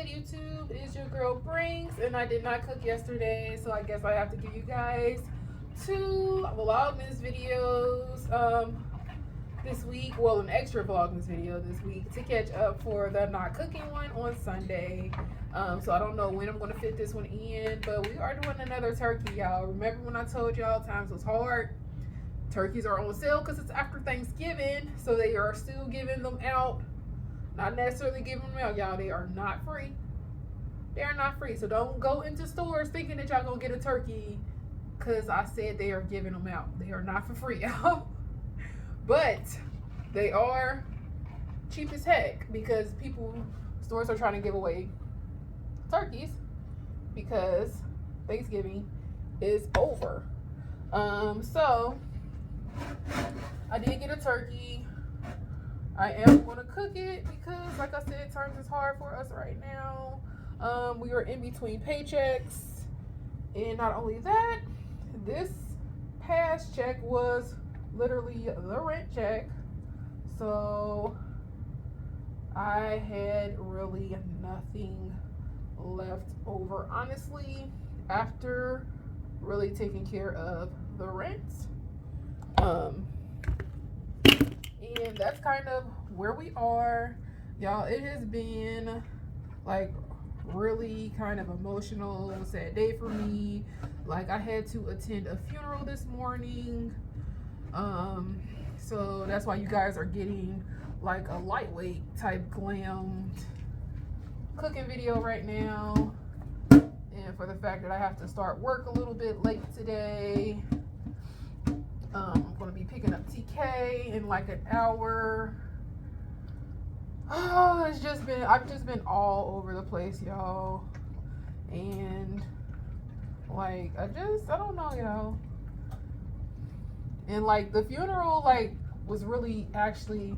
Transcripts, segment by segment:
good, YouTube? It's your girl Brings, and I did not cook yesterday, so I guess I have to give you guys 2 Vlogmas videos this week. Well, an extra Vlogmas video this week to catch up for the not cooking one on Sunday. So I don't know when I'm going to fit this one in, but we are doing another turkey, y'all. Remember when I told y'all times was hard? Turkeys are on sale because it's after Thanksgiving, so they are still giving them out. Not necessarily giving them out, y'all. They are not free. They are not free. So don't go into stores thinking that y'all gonna get a turkey because I said they are giving them out. They are not for free, y'all. But they are cheap as heck because stores are trying to give away turkeys because Thanksgiving is over. So I did get a turkey. I am going to cook it because, like I said, times is hard for us right now. We are in between paychecks. And not only that, this past check was literally the rent check. So I had really nothing left over, honestly, after really taking care of the rent. And that's kind of where we are, y'all. It has been like really kind of emotional, sad day for me. Like I had to attend a funeral this morning, so that's why you guys are getting like a lightweight type glam cooking video right now. And for the fact that I have to start work a little bit late today, I'm going to be picking up TK in like an hour. Oh, I've just been all over the place, y'all. And like, I don't know, y'all. And like the funeral, like, was really actually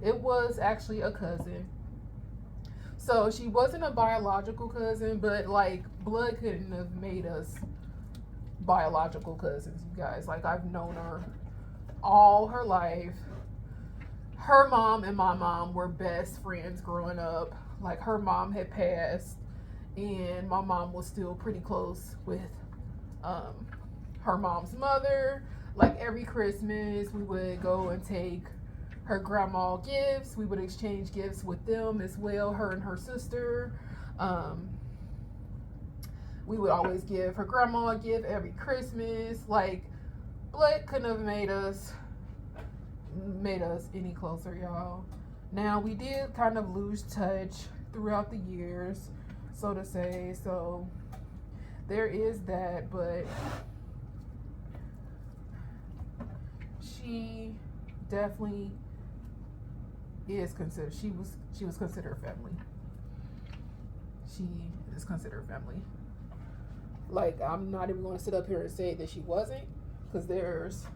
it was actually a cousin. So she wasn't a biological cousin, but like blood couldn't have made us biological cousins, you guys. Like I've known her all her life. Her mom and my mom were best friends growing up. Like her mom had passed and my mom was still pretty close with her mom's mother. Like every Christmas we would go and take her grandma gifts. We would exchange gifts with them as well, her and her sister. We would always give her grandma a gift every Christmas. Like blood couldn't have made us any closer, y'all. Now we did kind of lose touch throughout the years, so to say. So there is that, but she definitely is considered, she was considered family. She is considered family. Like I'm not even going to sit up here and say that she wasn't, because there's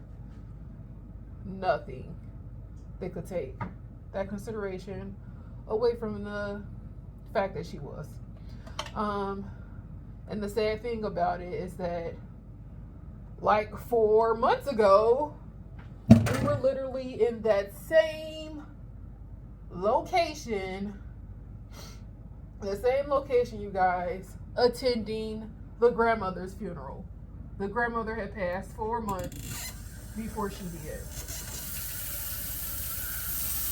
nothing that could take that consideration away from the fact that she was. And the sad thing about it is that like 4 months ago we were literally in that same location, you guys, attending the grandmother's funeral. The grandmother had passed 4 months before she did.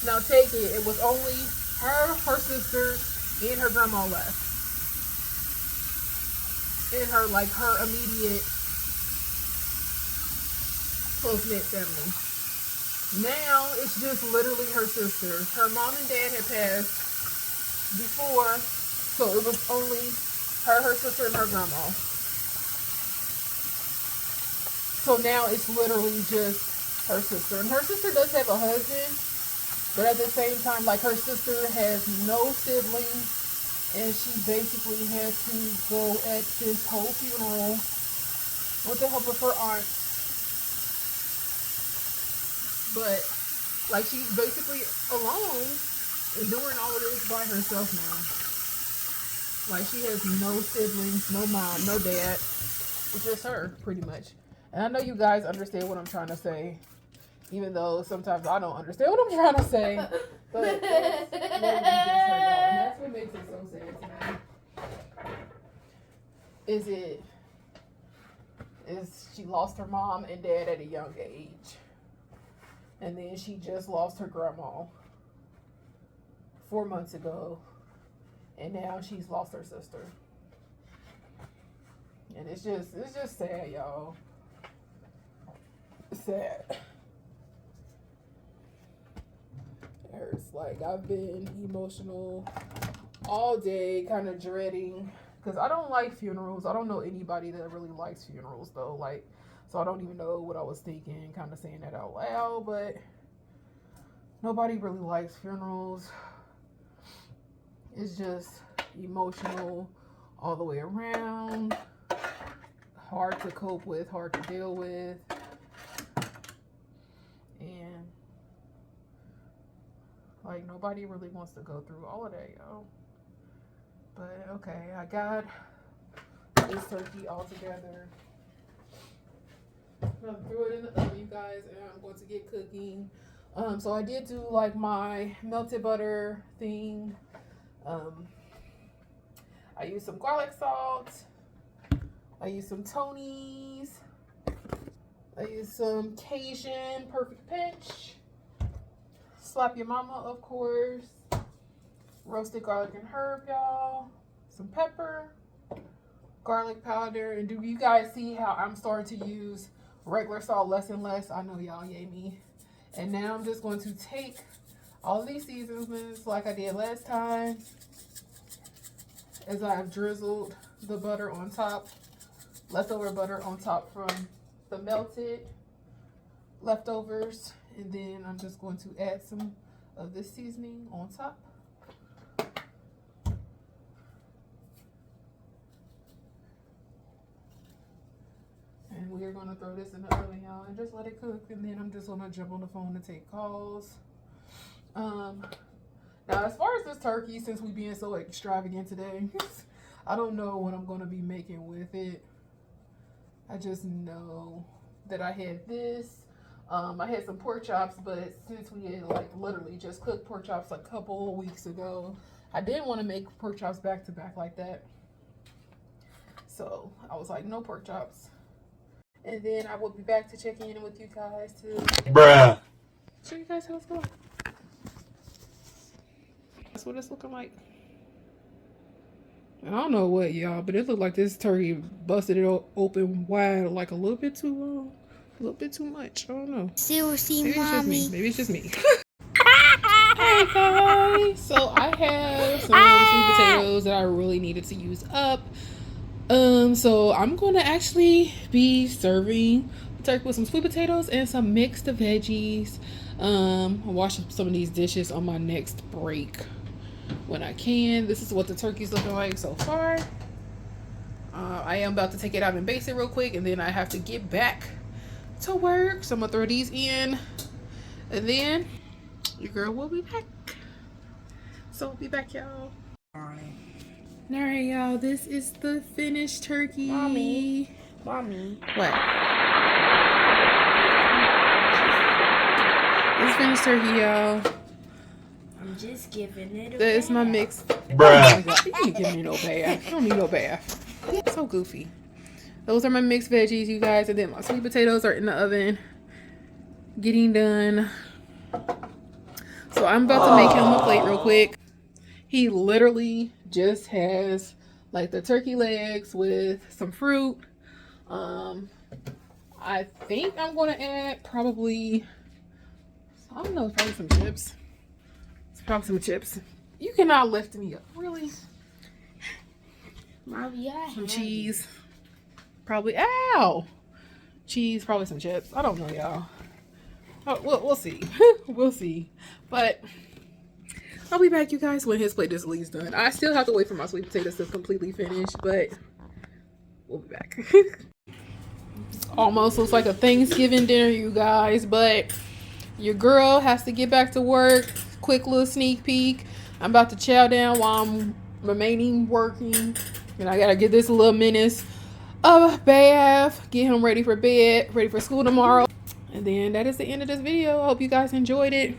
Now take it was only her sister, and her grandma left. And her immediate close-knit family. Now it's just literally her sister. Her mom and dad had passed before, so it was only her sister, and her grandma. So now it's literally just her sister. And her sister does have a husband, but at the same time, like her sister has no siblings, and she basically had to go at this whole funeral with the help of her aunt. But like she's basically alone and doing all of this by herself now. Like she has no siblings, no mom, no dad. It's just her, pretty much. And I know you guys understand what I'm trying to say. even though sometimes I don't understand what I'm trying to say. But that's what we just heard, y'all, and that's what makes it so sad to me. Is she lost her mom and dad at a young age, and then she just lost her grandma 4 months ago, and now she's lost her sister. And it's just sad, y'all. It's sad. It hurts. Like, I've been emotional all day, kind of dreading, because I don't like funerals. I don't know anybody that really likes funerals, though. Like, so I don't even know what I was thinking, kind of saying that out loud, but nobody really likes funerals. It's just emotional all the way around. Hard to cope with, hard to deal with. And like, nobody really wants to go through all of that, yo. But okay, I got this turkey all together. I'm gonna throw it in the oven, you guys, and I'm going to get cooking. So I did do like my melted butter thing. I used some garlic salt. I used some Tony's. I used some Cajun Perfect Pinch. Slap Your Mama, of course. Roasted garlic and herb, y'all. Some pepper. Garlic powder. And do you guys see how I'm starting to use regular salt less and less? I know y'all, yay me. And now I'm just going to take all of these seasonings like I did last time, as I've drizzled the butter on top, leftover butter on top from the melted leftovers, and then I'm just going to add some of this seasoning on top. And we're gonna throw this in the oven, y'all, and just let it cook, and then I'm just gonna jump on the phone to take calls. Now, as far as this turkey, since we being so extravagant today, I don't know what I'm gonna be making with it. I just know that I had this. I had some pork chops, but since we had like literally just cooked pork chops a couple of weeks ago, I didn't want to make pork chops back to back like that. So I was like, no pork chops. And then I will be back to check in with you guys to show you guys how it's going. That's what it's looking like. I don't know what, y'all, but it looked like this turkey busted it open wide, like a little bit too long, a little bit too much. I don't know. Seriously, maybe mommy. Maybe it's just me. Hey guys, so I have some sweet potatoes that I really needed to use up. So I'm going to actually be serving the turkey with some sweet potatoes and some mixed veggies. I'll wash up some of these dishes on my next break when I can. This is what the turkey's looking like so far. I am about to take it out and baste it real quick, and then I have to get back to work. So I'm gonna throw these in, and then your girl will be back. So I'll be back, y'all. Alright, y'all, this is the finished turkey. Mommy. What? This finished turkey, y'all. I'm just giving it a That is my mix. Bruh. Oh my God, you can't give me no bath. I don't need no bath. So goofy. Those are my mixed veggies, you guys. And then my sweet potatoes are in the oven, getting done. So I'm about to make him a plate real quick. He literally just has like the turkey legs with some fruit. I think I'm going to add probably, I don't know, probably some chips. Probably some chips. You cannot lift me up. Really? Mommy, Some cheese. Probably. Ow! Cheese, probably some chips. I don't know, y'all. Oh, we'll see. We'll see. But I'll be back, you guys, when his plate is at least done. I still have to wait for my sweet potatoes to completely finish, but we'll be back. Almost looks like a Thanksgiving dinner, you guys, but your girl has to get back to work. Quick little sneak peek. I'm about to chow down while I'm remaining working, and I gotta get this little menace a bath, get him ready for bed, ready for school tomorrow. And then that is the end of this video. I hope you guys enjoyed it.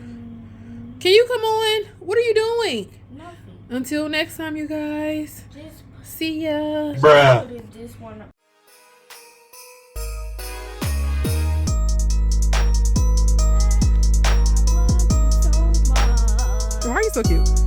Can you come on? What are you doing? Nothing. Until next time, you guys. Just See ya. Bruh. put this one up. I love you so much. Why are you so cute?